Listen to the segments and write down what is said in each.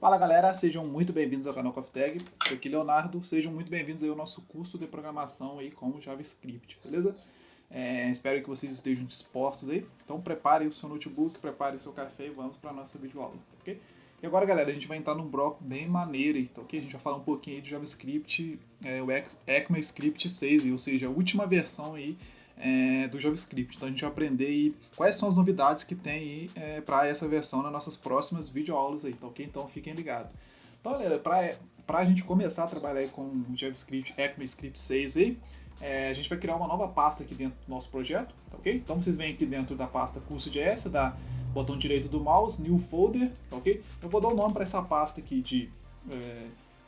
Fala galera, sejam muito bem-vindos ao canal CoffeeTag. Aqui é Leonardo, sejam muito bem-vindos ao nosso curso de programação aí com JavaScript, beleza? Espero que vocês estejam dispostos aí. Então prepare o seu notebook, prepare o seu café e vamos para a nossa videoaula, ok? E agora galera, a gente vai entrar num bloco bem maneiro aí, tá ok? A gente vai falar um pouquinho aí de JavaScript, o ECMAScript 6, ou seja, a última versão aí do JavaScript. Então a gente vai aprender aí quais são as novidades que tem aí para essa versão nas nossas próximas videoaulas aí, tá ok? Então fiquem ligados. Então galera, para a gente começar a trabalhar aí com o JavaScript ECMAScript 6 aí, a gente vai criar uma nova pasta aqui dentro do nosso projeto, tá ok? Então vocês vêm aqui dentro da pasta curso.js, dá botão direito do mouse, new folder, tá ok? Eu vou dar o nome para essa pasta aqui de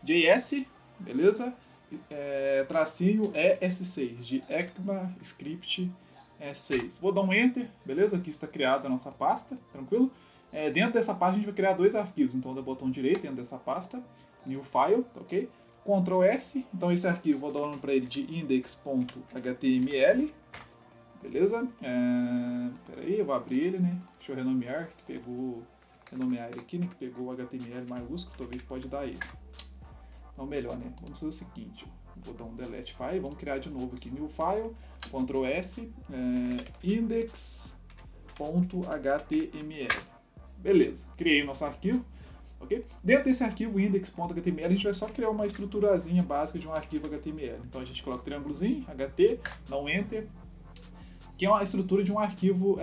JS, beleza? Tracinho ES6, de ECMAScript 6. Vou dar um Enter, beleza? Aqui está criada a nossa pasta, tranquilo? Dentro dessa pasta a gente vai criar dois arquivos, então dá botão direito dentro dessa pasta, new file, tá ok? Ctrl S, então esse arquivo vou dar o nome para ele de index.html, beleza? Peraí, eu vou abrir ele, né? Deixa eu renomear, renomear ele aqui, né? Que pegou o HTML maiúsculo, talvez pode dar ele. Então melhor, né? Vamos fazer o seguinte, vou dar um delete file, vamos criar de novo aqui new file, Ctrl S, index.html. Beleza, criei o nosso arquivo. Okay? Dentro desse arquivo index.html a gente vai só criar uma estruturazinha básica de um arquivo HTML. Então a gente coloca o triângulozinho, HT, dá um Enter, que é uma estrutura de um arquivo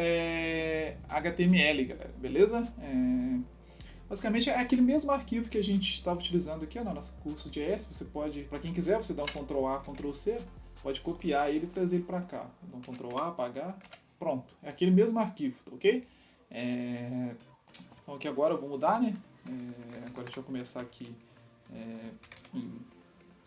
HTML, galera, beleza? Basicamente é aquele mesmo arquivo que a gente estava utilizando aqui no nosso curso de JS. Você pode, para quem quiser, você dá um Ctrl A, Ctrl C, pode copiar ele e trazer ele para cá. Dá um Ctrl A, apagar, pronto. É aquele mesmo arquivo, tá ok? Então aqui agora eu vou mudar, né? Agora deixa eu começar aqui,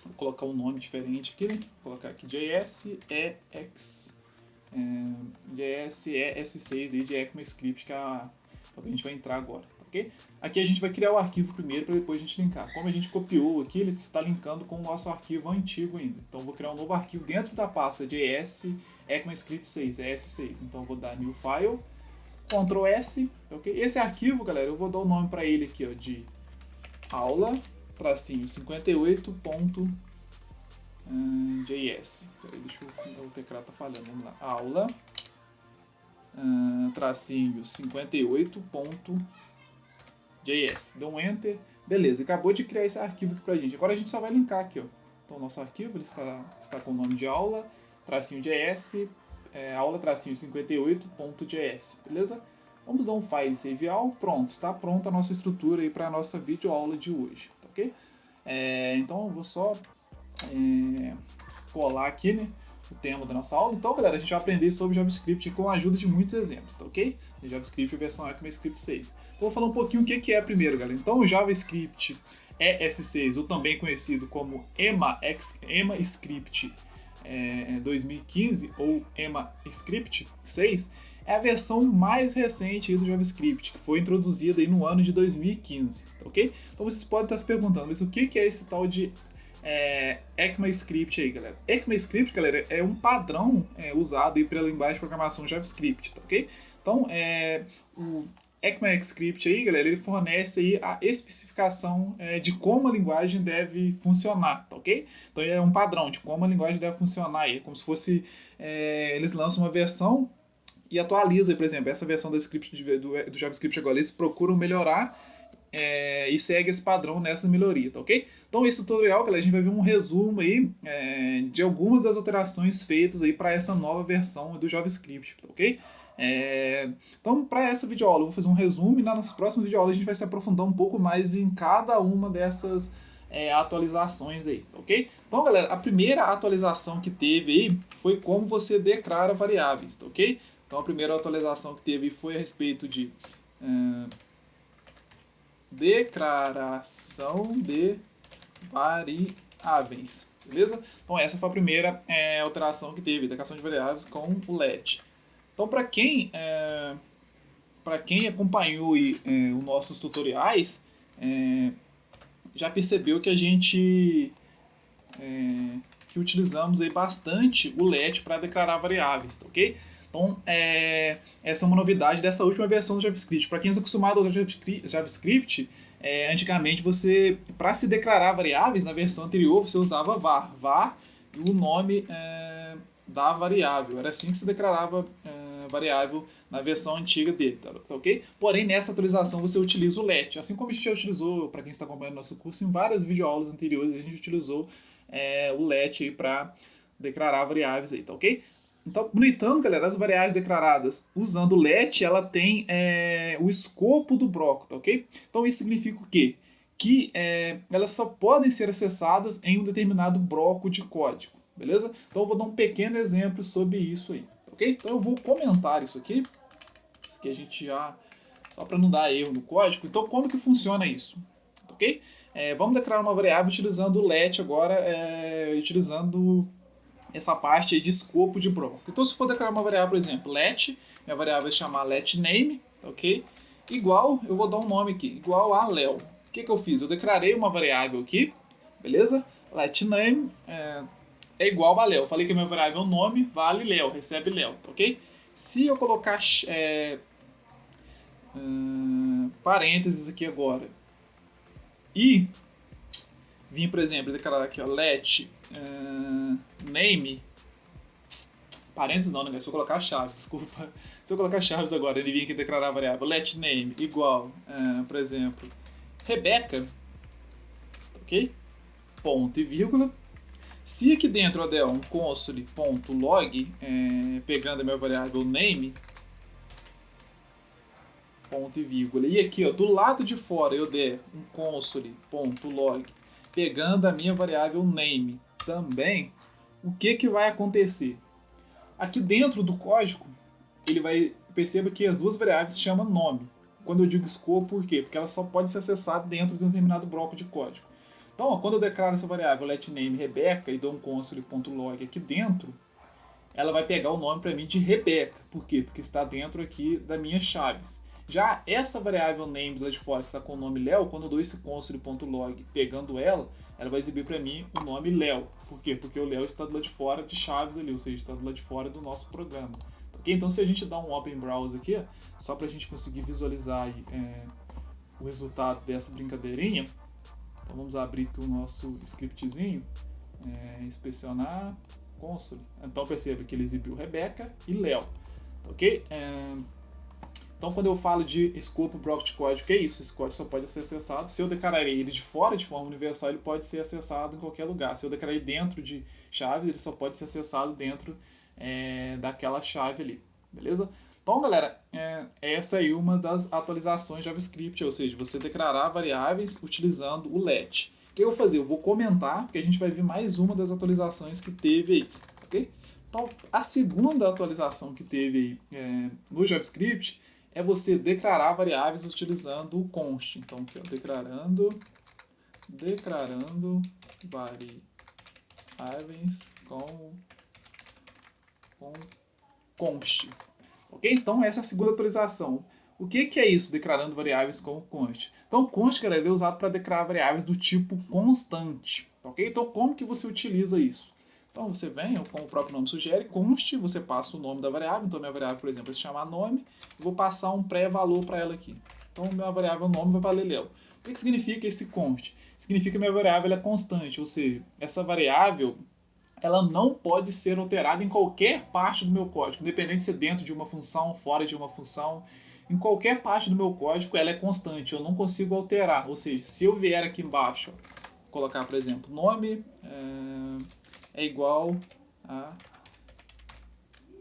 vou colocar um nome diferente aqui, né? Vou colocar aqui JS-ES6 aí de ECMAScript, que é o que a gente vai entrar agora, tá ok? Aqui a gente vai criar o arquivo primeiro para depois a gente linkar. Como a gente copiou aqui, ele está linkando com o nosso arquivo antigo ainda. Então eu vou criar um novo arquivo dentro da pasta JS ECMAScript 6, ES6. Então eu vou dar new file, Ctrl S, ok? Esse arquivo, galera, eu vou dar o nome para ele aqui, ó, de aula-58.js. Peraí, deixa eu... o teclado tá falhando, vamos lá. Aula-58.js. Deu um Enter. Beleza, acabou de criar esse arquivo aqui pra gente. Agora a gente só vai linkar aqui, ó. Então o nosso arquivo ele está com o nome de aula-js, aula-58.js, beleza? Vamos dar um file save all, pronto, está pronta a nossa estrutura aí para a nossa videoaula de hoje, tá ok? Então eu vou só colar aqui, né, o tema da nossa aula. Então, galera, a gente vai aprender sobre JavaScript com a ajuda de muitos exemplos, tá ok? JavaScript versão ECMAScript 6. Então, vou falar um pouquinho o que é primeiro, galera. Então, o JavaScript ES6, ou também conhecido como EMAScript 2015 ou EMAScript 6, é a versão mais recente do JavaScript, que foi introduzida aí no ano de 2015, ok? Então vocês podem estar se perguntando, mas o que é esse tal de ECMAScript aí, galera? ECMAScript, galera, é um padrão usado aí pela linguagem de programação JavaScript, tá ok? Então, o ECMAScript aí, galera, ele fornece aí a especificação de como a linguagem deve funcionar, tá ok? Então é um padrão de como a linguagem deve funcionar aí, como se fosse eles lançam uma versão e atualizam, por exemplo, essa versão do JavaScript agora, eles procuram melhorar e segue esse padrão nessa melhoria, tá ok? Então esse tutorial, galera, a gente vai ver um resumo aí de algumas das alterações feitas aí para essa nova versão do JavaScript, tá ok? Então, para essa videoaula, eu vou fazer um resumo e nas próximas videoaulas a gente vai se aprofundar um pouco mais em cada uma dessas atualizações aí, ok? Então, galera, a primeira atualização que teve aí foi como você declara variáveis, tá ok? Então, a primeira atualização que teve foi a respeito de declaração de variáveis, beleza? Então, essa foi a primeira alteração que teve, declaração de variáveis com o let. Então, para quem acompanhou os nossos tutoriais, já percebeu que a gente que utilizamos aí bastante o let para declarar variáveis, tá ok? Então, essa é uma novidade dessa última versão do JavaScript. Para quem está acostumado ao JavaScript, Antigamente você, para se declarar variáveis, na versão anterior você usava var e o nome da variável. Era assim que se declarava variável na versão antiga dele, tá ok? Porém, nessa atualização você utiliza o let, assim como a gente já utilizou, para quem está acompanhando nosso curso, em várias videoaulas anteriores, a gente utilizou o let aí para declarar variáveis aí, tá ok? Então, no entanto, galera, as variáveis declaradas usando o let, ela tem o escopo do bloco, tá ok? Então isso significa o quê? Que elas só podem ser acessadas em um determinado bloco de código, beleza? Então eu vou dar um pequeno exemplo sobre isso aí, tá ok? Então eu vou comentar isso aqui a gente já, só para não dar erro no código. Então como que funciona isso, tá ok? Vamos declarar uma variável utilizando o let agora, utilizando essa parte aí de escopo de bloco. Então se for declarar uma variável, por exemplo, let, minha variável vai chamar letName, tá ok? Igual, eu vou dar um nome aqui, igual a Léo. O que eu fiz? Eu declarei uma variável aqui, beleza? letName é igual a Léo. Eu falei que a minha variável é um nome, vale Léo, recebe Léo, tá ok? Se eu colocar parênteses aqui agora e vim, por exemplo, declarar aqui, ó, let name, parênteses não, né? Se eu colocar a chave, desculpa. Se eu colocar chaves agora, ele vinha aqui declarar a variável let name igual, por exemplo, Rebeca, ok? Ponto e vírgula. Se aqui dentro eu der um console.log, pegando a minha variável name, ponto e vírgula, e aqui ó, do lado de fora eu der um console.log, pegando a minha variável name também, o que vai acontecer? Aqui dentro do código, ele vai perceba que as duas variáveis se chamam nome. Quando eu digo escopo, por quê? Porque ela só pode ser acessada dentro de um determinado bloco de código. Então, ó, quando eu declaro essa variável letName Rebeca e dou um console.log aqui dentro, ela vai pegar o nome para mim de Rebeca. Por quê? Porque está dentro aqui das minhas chaves. Já essa variável name lá de fora, que está com o nome Léo, quando eu dou esse console.log pegando ela vai exibir para mim o nome Léo. Por quê? Porque o Léo está do lado de fora de chaves ali, ou seja, está do lado de fora do nosso programa. Okay? Então, se a gente dá um Open Browse aqui, só para a gente conseguir visualizar aí, o resultado dessa brincadeirinha, então vamos abrir aqui o nosso scriptzinho, inspecionar console. Então perceba que ele exibiu Rebeca e Léo, ok? Então quando eu falo de escopo bloco de código, que é isso? Esse código só pode ser acessado, se eu declararei ele de fora de forma universal, ele pode ser acessado em qualquer lugar. Se eu declarei dentro de chaves, ele só pode ser acessado dentro daquela chave ali, beleza? Então galera, essa aí é uma das atualizações de JavaScript, ou seja, você declarar variáveis utilizando o let. O que eu vou fazer? Eu vou comentar, porque a gente vai ver mais uma das atualizações que teve aí, ok? Então, a segunda atualização que teve aí no JavaScript é você declarar variáveis utilizando o const. Então, aqui, ó, declarando variáveis com const. Ok? Então, essa é a segunda atualização. O que é isso, declarando variáveis com const? Então, o const, galera, ele é usado para declarar variáveis do tipo constante. Ok? Então, como que você utiliza isso? Então, você vem, como o próprio nome sugere, const, você passa o nome da variável. Então, minha variável, por exemplo, vai se chamar nome. Eu vou passar um pré-valor para ela aqui. Então, minha variável nome vai valer Léo. O que significa esse const? Significa que minha variável é constante, ou seja, essa variável ela não pode ser alterada em qualquer parte do meu código, independente de ser dentro de uma função, fora de uma função. Em qualquer parte do meu código ela é constante, eu não consigo alterar. Ou seja, se eu vier aqui embaixo, colocar, por exemplo, nome é igual a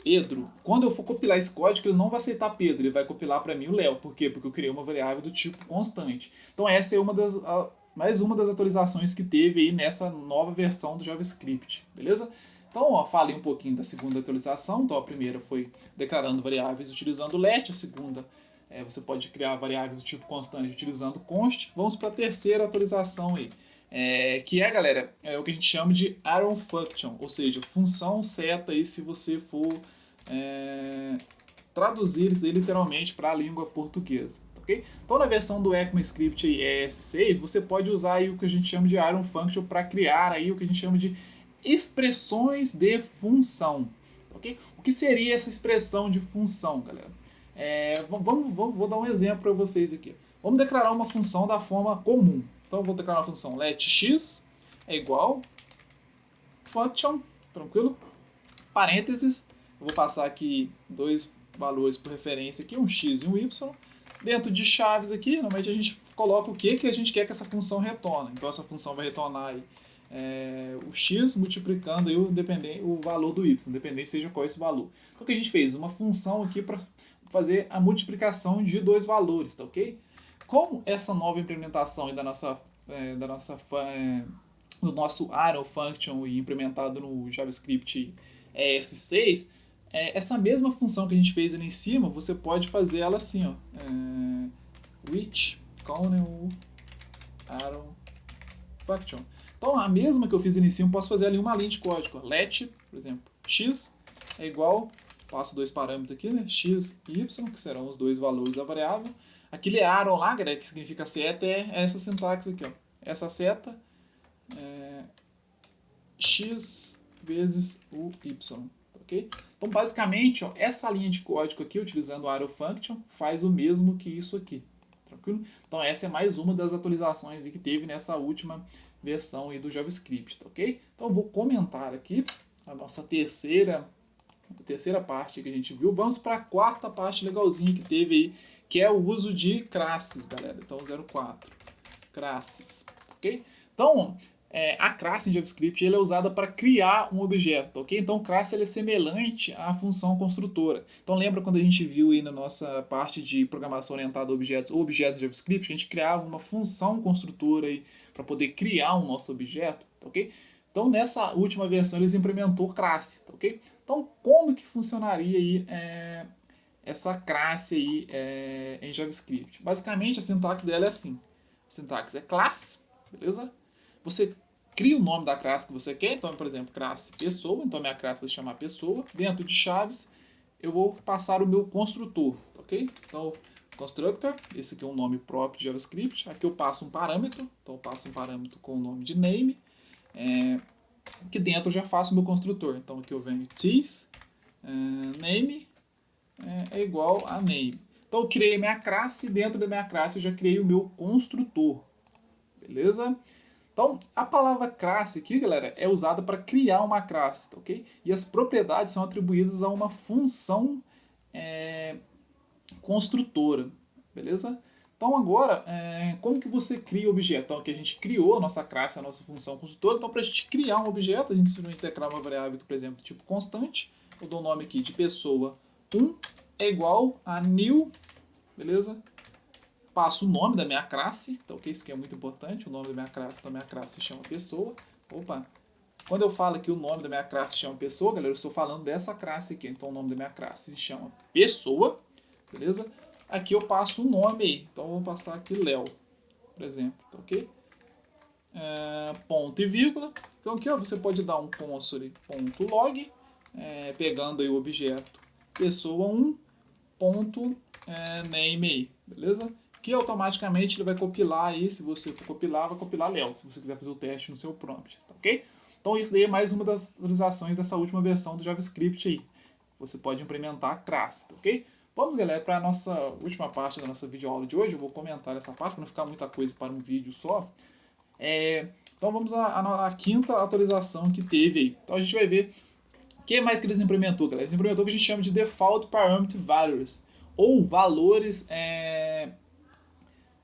Pedro. Quando eu for compilar esse código, ele não vai aceitar Pedro, ele vai compilar para mim o Léo. Por quê? Porque eu criei uma variável do tipo constante. Então essa é mais uma das atualizações que teve aí nessa nova versão do JavaScript, beleza? Então, ó, falei um pouquinho da segunda atualização. Então, a primeira foi declarando variáveis utilizando let, a segunda você pode criar variáveis do tipo constante utilizando const. Vamos para a terceira atualização aí, que galera, é o que a gente chama de arrow function, ou seja, função seta aí se você for traduzir isso aí literalmente para a língua portuguesa. Okay? Então, na versão do ECMAScript ES6, você pode usar aí o que a gente chama de arrow function para criar aí o que a gente chama de expressões de função. Okay? O que seria essa expressão de função, galera? Vou dar um exemplo para vocês aqui. Vamos declarar uma função da forma comum. Então eu vou declarar uma função let x é igual function, tranquilo? Parênteses, eu vou passar aqui dois valores por referência aqui, um x e um y. Dentro de chaves aqui, normalmente a gente coloca o que a gente quer que essa função retorne. Então essa função vai retornar aí, o x multiplicando aí o valor do y, independente seja qual esse valor. Então o que a gente fez? Uma função aqui para fazer a multiplicação de dois valores, tá ok? Como essa nova implementação do nosso arrow function e implementado no JavaScript ES6, essa mesma função que a gente fez ali em cima, você pode fazer ela assim, ó, which kernel arrow function. Então a mesma que eu fiz ali em cima, eu posso fazer ali uma linha de código. Let, por exemplo, x é igual, passo dois parâmetros aqui, né, x e y, que serão os dois valores da variável. Aquele arrow lá, galera, que significa seta, é essa sintaxe aqui, ó. Essa seta x vezes o y, ok? Então, basicamente, ó, essa linha de código aqui, utilizando o arrow function, faz o mesmo que isso aqui, tranquilo? Então, essa é mais uma das atualizações que teve nessa última versão aí do JavaScript, ok? Então, eu vou comentar aqui a nossa terceira parte que a gente viu. Vamos para a quarta parte legalzinha que teve aí, que é o uso de classes, galera. Então, 04, classes, ok? Então, a classe em JavaScript ele é usada para criar um objeto, ok? Então, classe ele é semelhante à função construtora. Então, lembra quando a gente viu aí na nossa parte de programação orientada a objetos ou objetos em JavaScript, que a gente criava uma função construtora aí para poder criar um nosso objeto, ok? Então, nessa última versão, eles implementou classe, ok? Então, como que funcionaria aí essa classe aí em JavaScript? Basicamente, a sintaxe dela é assim. A sintaxe é classe, beleza? Você cria o nome da classe que você quer. Então, por exemplo, classe pessoa. Então, minha classe vai se chamar pessoa. Dentro de chaves, eu vou passar o meu construtor, ok? Então, constructor, esse aqui é um nome próprio de JavaScript. Aqui eu passo um parâmetro. Então, eu passo um parâmetro com o nome de name. Aqui dentro eu já faço o meu construtor. Então, aqui eu venho this name é igual a name. Então, eu criei minha classe e dentro da minha classe eu já criei o meu construtor. Beleza? Então, a palavra classe aqui, galera, é usada para criar uma classe, tá, ok? E as propriedades são atribuídas a uma função construtora, beleza? Então, agora, como que você cria o objeto? Então, aqui a gente criou a nossa classe, a nossa função construtora. Então, para a gente criar um objeto, a gente simplesmente declara uma variável aqui, por exemplo, tipo constante. Eu dou o nome aqui de pessoa 1 é igual a new, beleza? Passo o nome da minha classe, então isso que é muito importante, o nome da minha classe se chama pessoa. Opa, quando eu falo que o nome da minha classe se chama pessoa, galera, eu estou falando dessa classe aqui, então o nome da minha classe se chama pessoa, beleza? Aqui eu passo o nome aí, então eu vou passar aqui Léo, por exemplo, tá ok? Ponto e vírgula, então aqui ó, você pode dar um console.log, pegando aí o objeto pessoa 1, ponto name aí, beleza? Que automaticamente ele vai compilar aí, se você for compilar, vai compilar Léo, se você quiser fazer o teste no seu prompt, tá ok? Então isso daí é mais uma das atualizações dessa última versão do JavaScript aí. Você pode implementar a classe, tá ok? Vamos, galera, para a nossa última parte da nossa videoaula de hoje. Eu vou comentar essa parte para não ficar muita coisa para um vídeo só. Então vamos à quinta atualização que teve aí. Então a gente vai ver o que mais que eles implementou, galera. Eles implementou o que a gente chama de Default Parameter Values, ou valores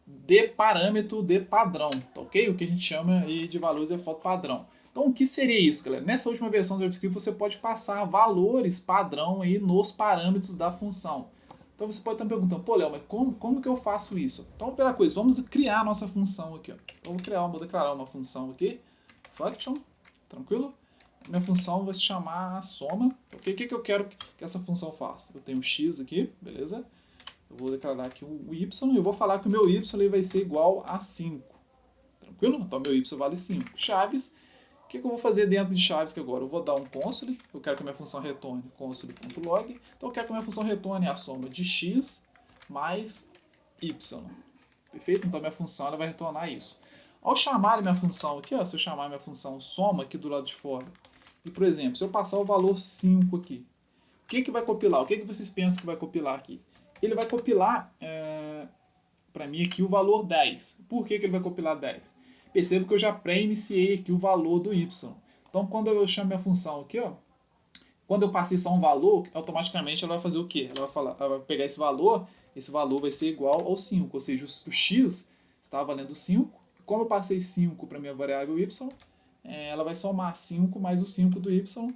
de parâmetro de padrão, tá ok? O que a gente chama aí de valores de default padrão. Então, o que seria isso, galera? Nessa última versão do JavaScript, você pode passar valores padrão aí nos parâmetros da função. Então, você pode estar me perguntando, pô, Léo, mas como que eu faço isso? Então, primeira coisa, vamos criar a nossa função aqui. Ó. Então, vou declarar uma função aqui, function, tranquilo? Minha função vai se chamar soma. Okay? O que eu quero que essa função faça? Eu tenho um x aqui, beleza? Eu vou declarar aqui o y e eu vou falar que o meu y vai ser igual a 5. Tranquilo? Então, meu y vale 5. Chaves. O que eu vou fazer dentro de chaves aqui agora? Eu vou dar um console. Eu quero que a minha função retorne console.log. Então, eu quero que a minha função retorne a soma de x mais y. Perfeito? Então, minha função ela vai retornar isso. Ao chamar a minha função aqui, ó, se eu chamar a minha função soma aqui do lado de fora, e, por exemplo, se eu passar o valor 5 aqui, o que vai compilar? O que vocês pensam que vai compilar aqui? Ele vai compilar para mim aqui o valor 10. Por que ele vai compilar 10? Perceba que eu já pré-iniciei aqui o valor do y. Então, quando eu chamo minha função aqui, ó, quando eu passei só um valor, automaticamente ela vai fazer o quê? Ela vai pegar esse valor vai ser igual ao 5, ou seja, o x está valendo 5. Como eu passei 5 para minha variável y, ela vai somar 5 mais o 5 do y.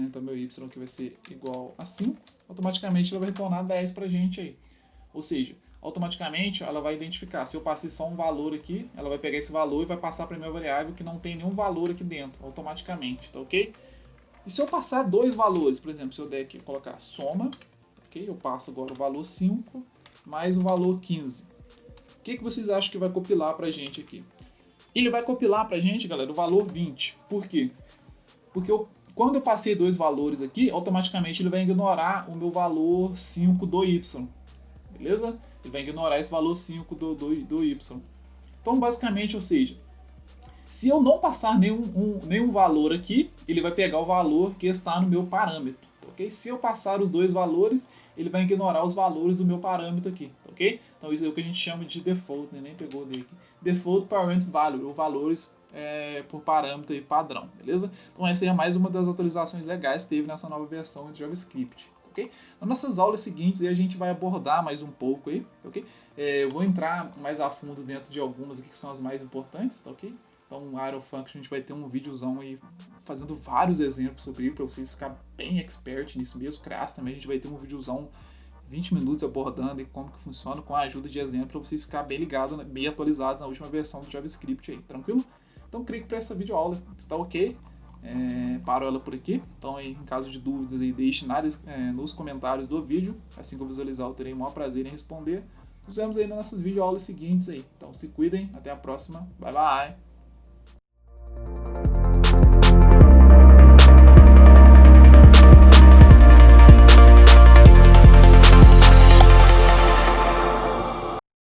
Então, meu y aqui vai ser igual a 5. Automaticamente ela vai retornar 10 para a gente aí. Ou seja, automaticamente ela vai identificar. Se eu passei só um valor aqui, ela vai pegar esse valor e vai passar para a minha variável que não tem nenhum valor aqui dentro, automaticamente, tá ok? E se eu passar dois valores, por exemplo, se eu der aqui colocar soma, ok? Eu passo agora o valor 5 mais o valor 15. O que vocês acham que vai compilar para a gente aqui? Ele vai compilar para a gente, galera, o valor 20. Por quê? Porque quando eu passei dois valores aqui, automaticamente ele vai ignorar o meu valor 5 do y. Beleza? Ele vai ignorar esse valor 5 do y. Então, basicamente, ou seja, se eu não passar nenhum valor aqui, ele vai pegar o valor que está no meu parâmetro. Okay? Se eu passar os dois valores, ele vai ignorar os valores do meu parâmetro aqui. Okay? Então, isso é o que a gente chama de default, né? Nem pegou dele aqui. Default Parent Value, ou valores por parâmetro e padrão, beleza? Então essa é mais uma das atualizações legais que teve nessa nova versão de JavaScript, ok? Nas nossas aulas seguintes a gente vai abordar mais um pouco aí, ok? Eu vou entrar mais a fundo dentro de algumas aqui que são as mais importantes, tá ok? Então, Arrow Function, a gente vai ter um videozão aí fazendo vários exemplos sobre ele para vocês ficarem bem expert nisso mesmo. Crass também, a gente vai ter um videozão 20 minutos abordando como que funciona com a ajuda de exemplo para vocês ficarem bem ligados, bem atualizados na última versão do JavaScript aí, tranquilo? Então, creio que para essa videoaula está ok. Paro ela por aqui. Então, aí, em caso de dúvidas, aí, deixe nos comentários do vídeo. Assim que eu visualizar, eu terei o maior prazer em responder. Nos vemos aí nas nossas videoaulas seguintes aí. Então, se cuidem. Até a próxima. Bye, bye.